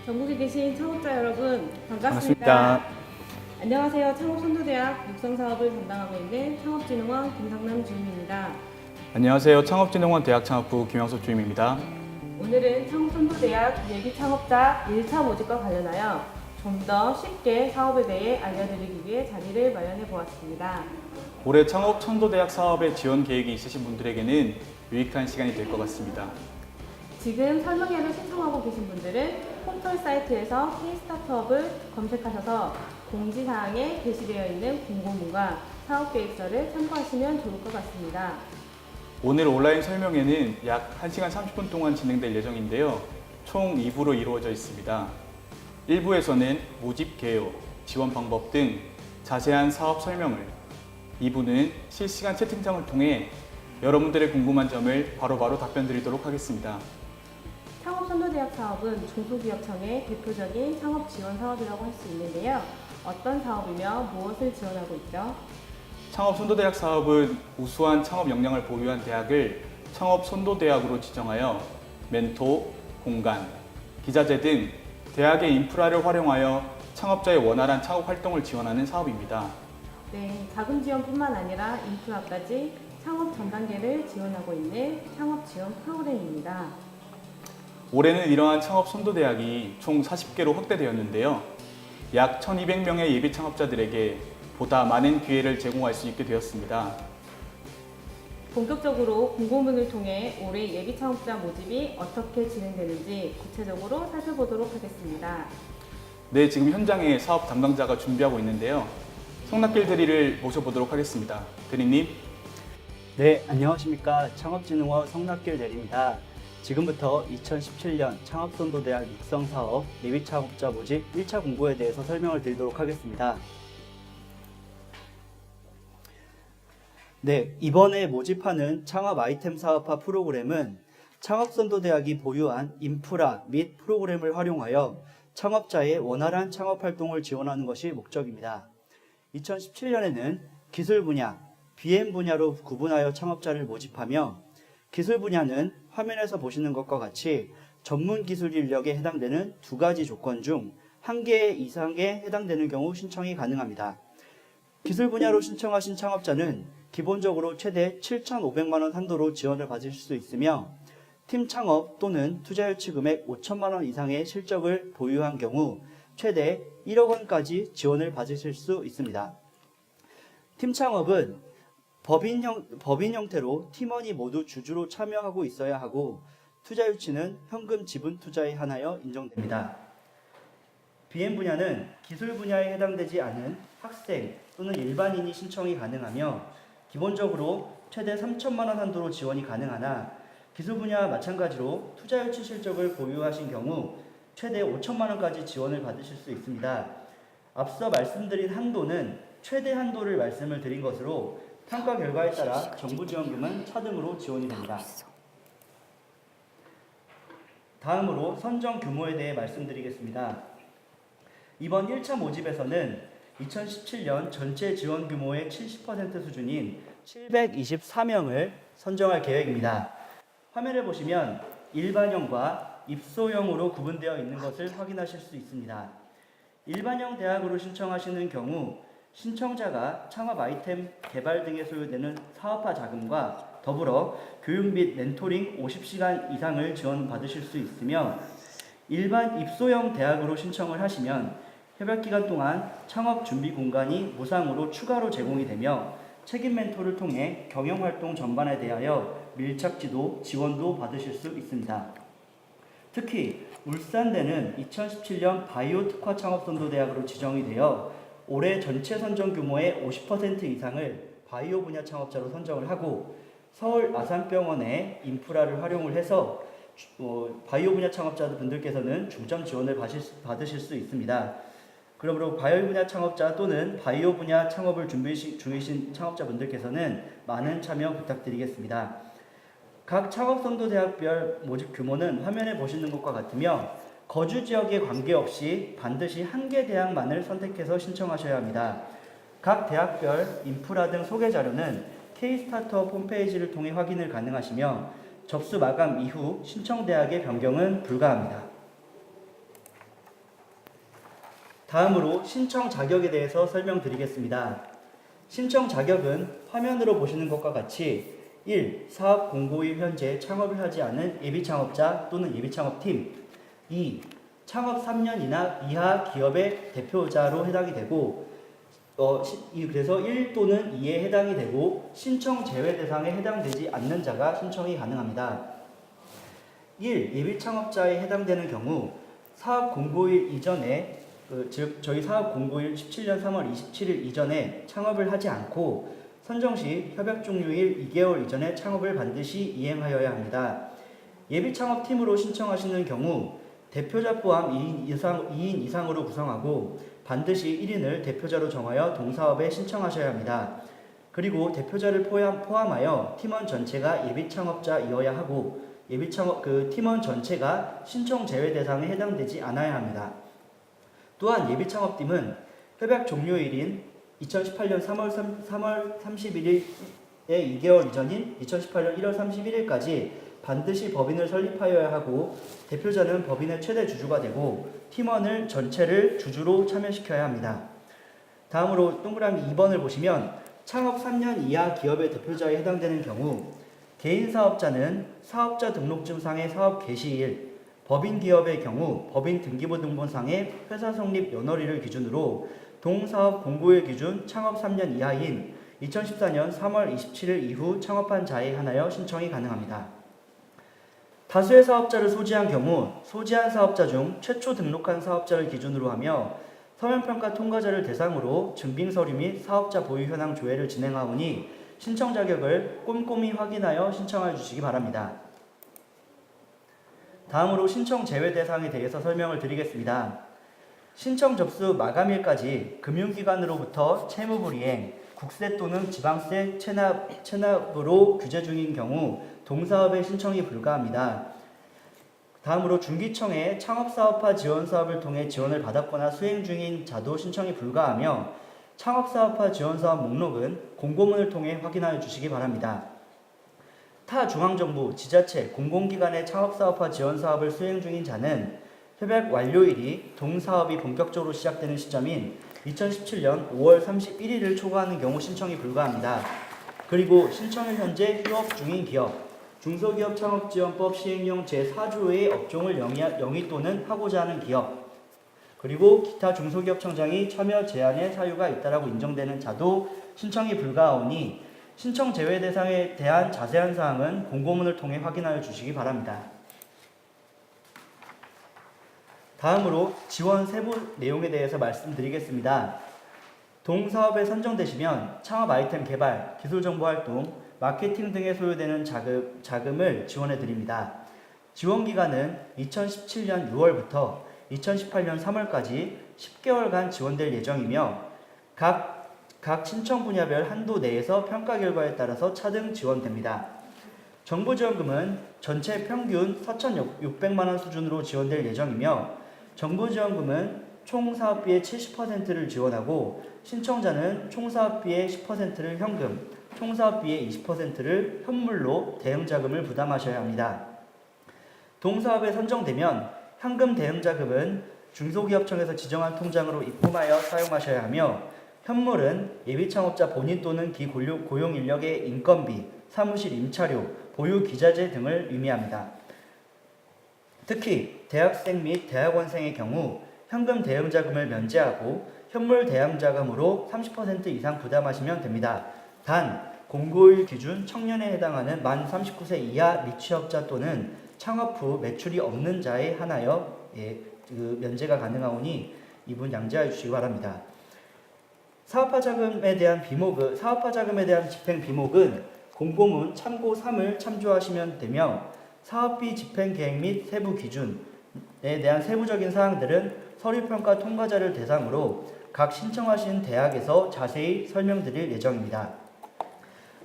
전국에 계신 창업자 여러분 반갑습니다. 반갑습니다. 안녕하세요. 창업선도대학 육성사업을 담당하고 있는 창업진흥원 김상남 주임입니다. 안녕하세요. 창업진흥원 대학창업부 김영석 주임입니다. 오늘은 창업선도대학 예비창업자 1차 모집과 관련하여 좀 더 쉽게 사업에 대해 알려드리기 위해 자리를 마련해 보았습니다. 올해 창업천도대학 사업에 지원 계획이 있으신 분들에게는 유익한 시간이 될 것 같습니다. 지금 설명회를 신청하고 계신 분들은 포털 사이트에서 K-스타트업을 검색하셔서 공지사항에 게시되어 있는 공고문과 사업계획서를 참고하시면 좋을 것 같습니다. 오늘 온라인 설명회는 약 1시간 30분 동안 진행될 예정인데요. 총 2부로 이루어져 있습니다. 1부에서는 모집 개요, 지원 방법 등 자세한 사업 설명을, 2부는 실시간 채팅창을 통해 여러분들의 궁금한 점을 바로바로 답변 드리도록 하겠습니다. 창업선도대학 사업은 중소기업청의 대표적인 창업 지원 사업이라고 할 수 있는데요. 어떤 사업이며 무엇을 지원하고 있죠? 창업선도대학 사업은 우수한 창업 역량을 보유한 대학을 창업선도대학으로 지정하여 멘토, 공간, 기자재 등 대학의 인프라를 활용하여 창업자의 원활한 창업 활동을 지원하는 사업입니다. 네, 자금 지원뿐만 아니라 인프라까지 창업 전 단계를 지원하고 있는 창업 지원 프로그램입니다. 올해는 이러한 창업선도대학이 총 40개로 확대되었는데요. 약 1200명의 예비 창업자들에게 보다 많은 기회를 제공할 수 있게 되었습니다. 본격적으로 공고문을 통해 올해 예비 창업자 모집이 어떻게 진행되는지 구체적으로 살펴보도록 하겠습니다. 네, 지금 현장에 사업 담당자가 준비하고 있는데요. 성낙길 대리를 모셔보도록 하겠습니다. 대리님. 네, 안녕하십니까. 창업진흥원 성낙길 대리입니다. 지금부터 2017년 창업선도대학 육성사업 예비창업자 모집 1차 공고에 대해서 설명을 드리도록 하겠습니다. 네, 이번에 모집하는 창업 아이템 사업화 프로그램은 창업선도대학이 보유한 인프라 및 프로그램을 활용하여 창업자의 원활한 창업 활동을 지원하는 것이 목적입니다. 2017년에는 기술 분야, BM 분야로 구분하여 창업자를 모집하며 기술 분야는 화면에서 보시는 것과 같이 전문 기술 인력에 해당되는 두 가지 조건 중 한 개 이상에 해당되는 경우 신청이 가능합니다. 기술 분야로 신청하신 창업자는 기본적으로 최대 7,500만 원 한도로 지원을 받으실 수 있으며 팀 창업 또는 투자 유치 금액 5천만 원 이상의 실적을 보유한 경우 최대 1억 원까지 지원을 받으실 수 있습니다. 팀 창업은 법인 형태로 팀원이 모두 주주로 참여하고 있어야 하고 투자 유치는 현금 지분 투자에 한하여 인정됩니다. BM 분야는 기술 분야에 해당되지 않은 학생 또는 일반인이 신청이 가능하며 기본적으로 최대 3천만 원 한도로 지원이 가능하나 기술 분야와 마찬가지로 투자 유치 실적을 보유하신 경우 최대 5천만 원까지 지원을 받으실 수 있습니다. 앞서 말씀드린 한도는 최대 한도를 말씀을 드린 것으로 평가 결과에 따라 정부 지원금은 차등으로 지원이 됩니다. 다음으로 선정 규모에 대해 말씀드리겠습니다. 이번 1차 모집에서는 2017년 전체 지원 규모의 70% 수준인 724명을 선정할 계획입니다. 화면을 보시면 일반형과 입소형으로 구분되어 있는 것을 확인하실 수 있습니다. 일반형 대학으로 신청하시는 경우 신청자가 창업 아이템 개발 등에 소요되는 사업화 자금과 더불어 교육 및 멘토링 50시간 이상을 지원받으실 수 있으며 일반 입소형 대학으로 신청을 하시면 협약기간 동안 창업 준비 공간이 무상으로 추가로 제공이 되며 책임 멘토를 통해 경영활동 전반에 대하여 밀착 지도, 지원도 받으실 수 있습니다. 특히 울산대는 2017년 바이오 특화 창업선도대학으로 지정이 되어 올해 전체 선정 규모의 50% 이상을 바이오 분야 창업자로 선정을 하고 서울 아산병원의 인프라를 활용을 해서 바이오 분야 창업자분들께서는 중점 지원을 받으실 수 있습니다. 그러므로 바이오 분야 창업자 또는 바이오 분야 창업을 준비 중이신 창업자분들께서는 많은 참여 부탁드리겠습니다. 각 창업선도대학별 모집 규모는 화면에 보시는 것과 같으며 거주 지역에 관계없이 반드시 한 개 대학만을 선택해서 신청하셔야 합니다. 각 대학별 인프라 등 소개 자료는 K-스타트업 홈페이지를 통해 확인을 가능하시며 접수 마감 이후 신청 대학의 변경은 불가합니다. 다음으로 신청 자격에 대해서 설명드리겠습니다. 신청 자격은 화면으로 보시는 것과 같이 1. 사업 공고일 현재 창업을 하지 않은 예비창업자 또는 예비창업팀. 2. 창업 3년 이하 기업의 대표자로 해당이 되고 그래서 1 또는 2에 해당이 되고 신청 제외 대상에 해당되지 않는 자가 신청이 가능합니다. 1. 예비창업자에 해당되는 경우 사업 공고일 이전에 즉 저희 사업 공고일 17년 3월 27일 이전에 창업을 하지 않고 선정 시 협약 종료일 2개월 이전에 창업을 반드시 이행하여야 합니다. 예비창업팀으로 신청하시는 경우 대표자 포함 2인 이상으로 구성하고 반드시 1인을 대표자로 정하여 동사업에 신청하셔야 합니다. 그리고 대표자를 포함하여 팀원 전체가 예비창업자이어야 하고 팀원 전체가 신청 제외 대상에 해당되지 않아야 합니다. 또한 예비창업팀은 협약 종료일인 2018년 3월 31일에 2개월 이전인 2018년 1월 31일까지 반드시 법인을 설립하여야 하고 대표자는 법인의 최대 주주가 되고 팀원을 전체를 주주로 참여시켜야 합니다. 다음으로 동그라미 2번을 보시면 창업 3년 이하 기업의 대표자에 해당되는 경우 개인 사업자는 사업자 등록증상의 사업 개시일, 법인 기업의 경우 법인 등기부 등본상의 회사 성립 연월일을 기준으로 동사업 공고일 기준 창업 3년 이하인 2014년 3월 27일 이후 창업한 자에 한하여 신청이 가능합니다. 다수의 사업자를 소지한 경우 소지한 사업자 중 최초 등록한 사업자를 기준으로 하며 서면평가 통과자를 대상으로 증빙서류 및 사업자 보유 현황 조회를 진행하오니 신청 자격을 꼼꼼히 확인하여 신청해 주시기 바랍니다. 다음으로 신청 제외 대상에 대해서 설명을 드리겠습니다. 신청 접수 마감일까지 금융기관으로부터 채무불이행, 국세 또는 지방세 체납으로 규제 중인 경우 동사업의 신청이 불가합니다. 다음으로 중기청의 창업사업화 지원사업을 통해 지원을 받았거나 수행 중인 자도 신청이 불가하며 창업사업화 지원사업 목록은 공고문을 통해 확인하여 주시기 바랍니다. 타 중앙정부, 지자체, 공공기관의 창업사업화 지원사업을 수행 중인 자는 협약 완료일이 동사업이 본격적으로 시작되는 시점인 2017년 5월 31일을 초과하는 경우 신청이 불가합니다. 그리고 신청일 현재 휴업 중인 기업, 중소기업 창업지원법 시행령 제4조의 업종을 영위 또는 하고자 하는 기업, 그리고 기타 중소기업 청장이 참여 제한의 사유가 있다라고 인정되는 자도 신청이 불가하오니 신청 제외 대상에 대한 자세한 사항은 공고문을 통해 확인하여 주시기 바랍니다. 다음으로 지원 세부 내용에 대해서 말씀드리겠습니다. 동사업에 선정되시면 창업 아이템 개발, 기술정보활동, 마케팅 등에 소요되는 자금을 지원해 드립니다. 지원 기간은 2017년 6월부터 2018년 3월까지 10개월간 지원될 예정이며 각 신청 분야별 한도 내에서 평가 결과에 따라서 차등 지원됩니다. 정부 지원금은 전체 평균 4,600만 원 수준으로 지원될 예정이며 정부 지원금은 총 사업비의 70%를 지원하고 신청자는 총 사업비의 10%를 현금, 총 사업비의 20%를 현물로 대응 자금을 부담하셔야 합니다. 동사업에 선정되면 현금 대응 자금은 중소기업청에서 지정한 통장으로 입금하여 사용하셔야 하며 현물은 예비창업자 본인 또는 기고용 인력의 인건비, 사무실 임차료, 보유 기자재 등을 의미합니다. 특히 대학생 및 대학원생의 경우 현금 대응 자금을 면제하고 현물 대응 자금으로 30% 이상 부담하시면 됩니다. 단 공고일 기준 청년에 해당하는 만 39세 이하 미취업자 또는 창업 후 매출이 없는 자에 한하여 면제가 가능하오니 이분 양지하여 주시기 바랍니다. 사업화 자금에 대한 집행 비목은 공고문 참고 3을 참조하시면 되며 사업비 집행 계획 및 세부 기준에 대한 세부적인 사항들은 서류평가 통과자를 대상으로 각 신청하신 대학에서 자세히 설명드릴 예정입니다.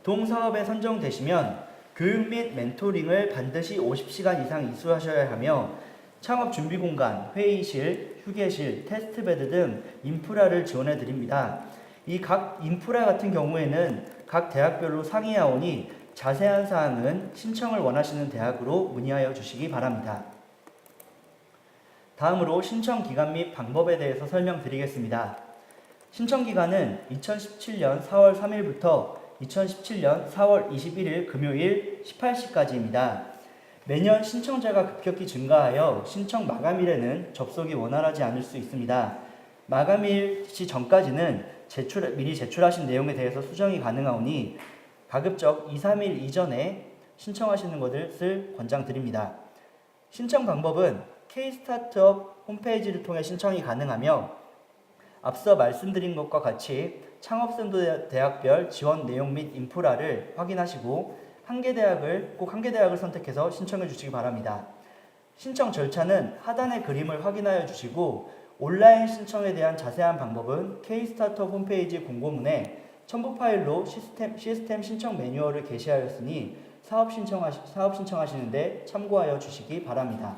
동사업에 선정되시면 교육 및 멘토링을 반드시 50시간 이상 이수하셔야 하며 창업 준비 공간, 회의실, 휴게실, 테스트베드 등 인프라를 지원해 드립니다. 이 각 인프라 같은 경우에는 각 대학별로 상이하오니 자세한 사항은 신청을 원하시는 대학으로 문의하여 주시기 바랍니다. 다음으로 신청 기간 및 방법에 대해서 설명드리겠습니다. 신청 기간은 2017년 4월 3일부터 2017년 4월 21일 금요일 18시까지입니다. 매년 신청자가 급격히 증가하여 신청 마감일에는 접속이 원활하지 않을 수 있습니다. 마감일 시 전까지는 미리 제출하신 내용에 대해서 수정이 가능하오니 가급적 2, 3일 이전에 신청하시는 것을 권장드립니다. 신청 방법은 K-스타트업 홈페이지를 통해 신청이 가능하며 앞서 말씀드린 것과 같이 창업선도 대학별 지원 내용 및 인프라를 확인하시고 한 개 대학을 선택해서 신청해 주시기 바랍니다. 신청 절차는 하단의 그림을 확인하여 주시고 온라인 신청에 대한 자세한 방법은 K-스타트업 홈페이지 공고문에 첨부 파일로 시스템 신청 매뉴얼을 게시하였으니 사업 신청하시는데 참고하여 주시기 바랍니다.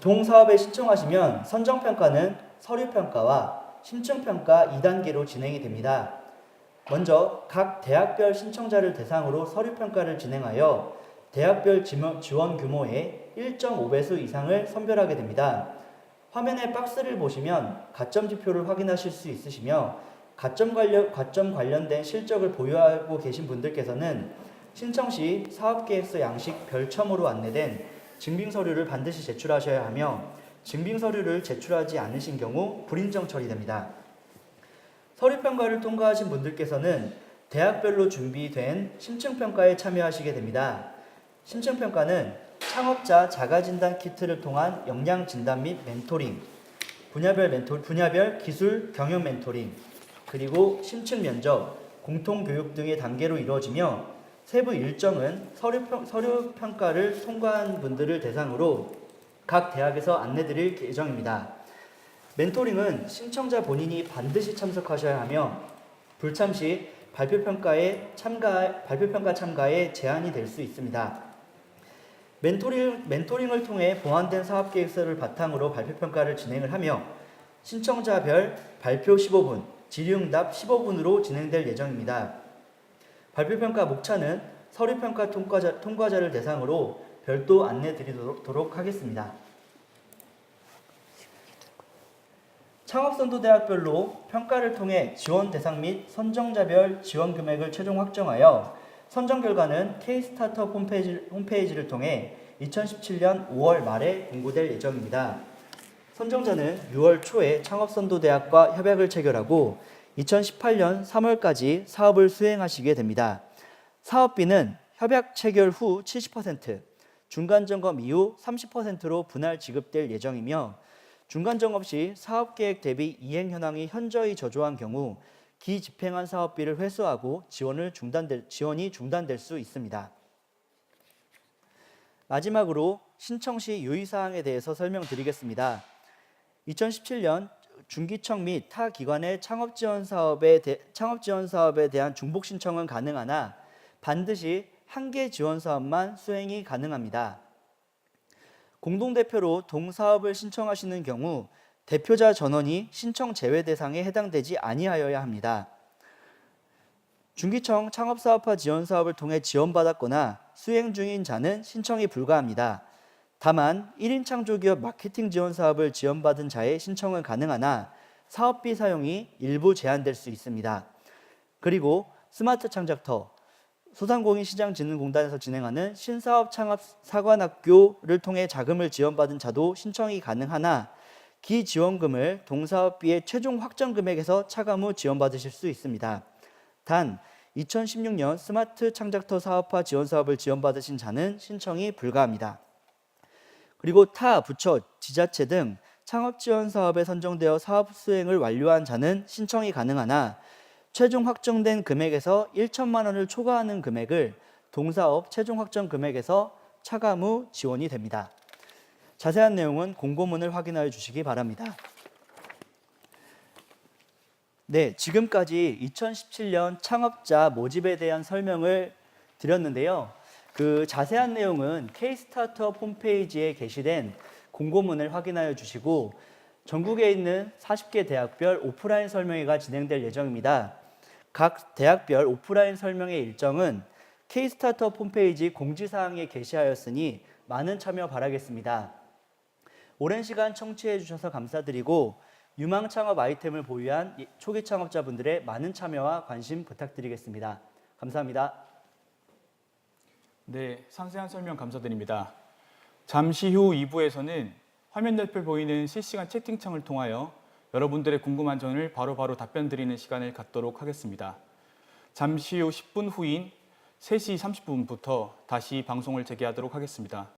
동사업에 신청하시면 선정평가는 서류평가와 심층평가 2단계로 진행이 됩니다. 먼저 각 대학별 신청자를 대상으로 서류평가를 진행하여 대학별 지원 규모의 1.5배수 이상을 선별하게 됩니다. 화면의 박스를 보시면 가점 지표를 확인하실 수 있으시며 가점 관련된 실적을 보유하고 계신 분들께서는 신청 시 사업계획서 양식 별첨으로 안내된 증빙서류를 반드시 제출하셔야 하며 증빙서류를 제출하지 않으신 경우 불인정 처리됩니다. 서류평가를 통과하신 분들께서는 대학별로 준비된 심층평가에 참여하시게 됩니다. 심층평가는 창업자 자가진단 키트를 통한 역량진단 및 멘토링, 분야별 기술 경영 멘토링, 그리고 심층 면접, 공통교육 등의 단계로 이루어지며 세부 일정은 서류평가를 통과한 분들을 대상으로 각 대학에서 안내드릴 예정입니다. 멘토링은 신청자 본인이 반드시 참석하셔야 하며 불참 시 발표평가 참가에 제한이 될 수 있습니다. 멘토링을 통해 보완된 사업계획서를 바탕으로 발표평가를 진행을 하며 신청자별 발표 15분, 질의응답 15분으로 진행될 예정입니다. 발표평가 목차는 서류평가 통과자를 대상으로 별도 안내드리도록 하겠습니다. 창업선도대학별로 평가를 통해 지원 대상 및 선정자별 지원 금액을 최종 확정하여 선정 결과는 K-스타트업 홈페이지를 통해 2017년 5월 말에 공고될 예정입니다. 선정자는 6월 초에 창업선도대학과 협약을 체결하고 2018년 3월까지 사업을 수행하시게 됩니다. 사업비는 협약 체결 후 70%, 중간점검 이후 30%로 분할 지급될 예정이며 중간점검 시 사업계획 대비 이행 현황이 현저히 저조한 경우 기집행한 사업비를 회수하고 지원이 중단될 수 있습니다. 마지막으로 신청 시 유의사항에 대해서 설명드리겠습니다. 2017년 중기청 및 타 기관의 창업지원 사업에 대한 중복 신청은 가능하나 반드시 한 개 지원 사업만 수행이 가능합니다. 공동대표로 동사업을 신청하시는 경우 대표자 전원이 신청 제외 대상에 해당되지 아니하여야 합니다. 중기청 창업사업화 지원사업을 통해 지원받았거나 수행 중인 자는 신청이 불가합니다. 다만 1인 창조기업 마케팅 지원 사업을 지원받은 자의 신청은 가능하나 사업비 사용이 일부 제한될 수 있습니다. 그리고 스마트 창작터, 소상공인시장진흥공단에서 진행하는 신사업 창업 사관학교를 통해 자금을 지원받은 자도 신청이 가능하나 기지원금을 동사업비의 최종 확정 금액에서 차감 후 지원받으실 수 있습니다. 단 2016년 스마트 창작터 사업화 지원 사업을 지원받으신 자는 신청이 불가합니다. 그리고 타 부처, 지자체 등 창업 지원 사업에 선정되어 사업 수행을 완료한 자는 신청이 가능하나 최종 확정된 금액에서 1천만 원을 초과하는 금액을 동사업 최종 확정 금액에서 차감 후 지원이 됩니다. 자세한 내용은 공고문을 확인하여 주시기 바랍니다. 네, 지금까지 2017년 창업자 모집에 대한 설명을 드렸는데요. 그 자세한 내용은 K-스타트업 홈페이지에 게시된 공고문을 확인하여 주시고 전국에 있는 40개 대학별 오프라인 설명회가 진행될 예정입니다. 각 대학별 오프라인 설명회 일정은 K-스타트업 홈페이지 공지사항에 게시하였으니 많은 참여 바라겠습니다. 오랜 시간 청취해 주셔서 감사드리고 유망 창업 아이템을 보유한 초기 창업자분들의 많은 참여와 관심 부탁드리겠습니다. 감사합니다. 네, 상세한 설명 감사드립니다. 잠시 후 2부에서는 화면 옆에 보이는 실시간 채팅창을 통하여 여러분들의 궁금한 점을 바로바로 답변 드리는 시간을 갖도록 하겠습니다. 잠시 후 10분 후인 3시 30분부터 다시 방송을 재개하도록 하겠습니다.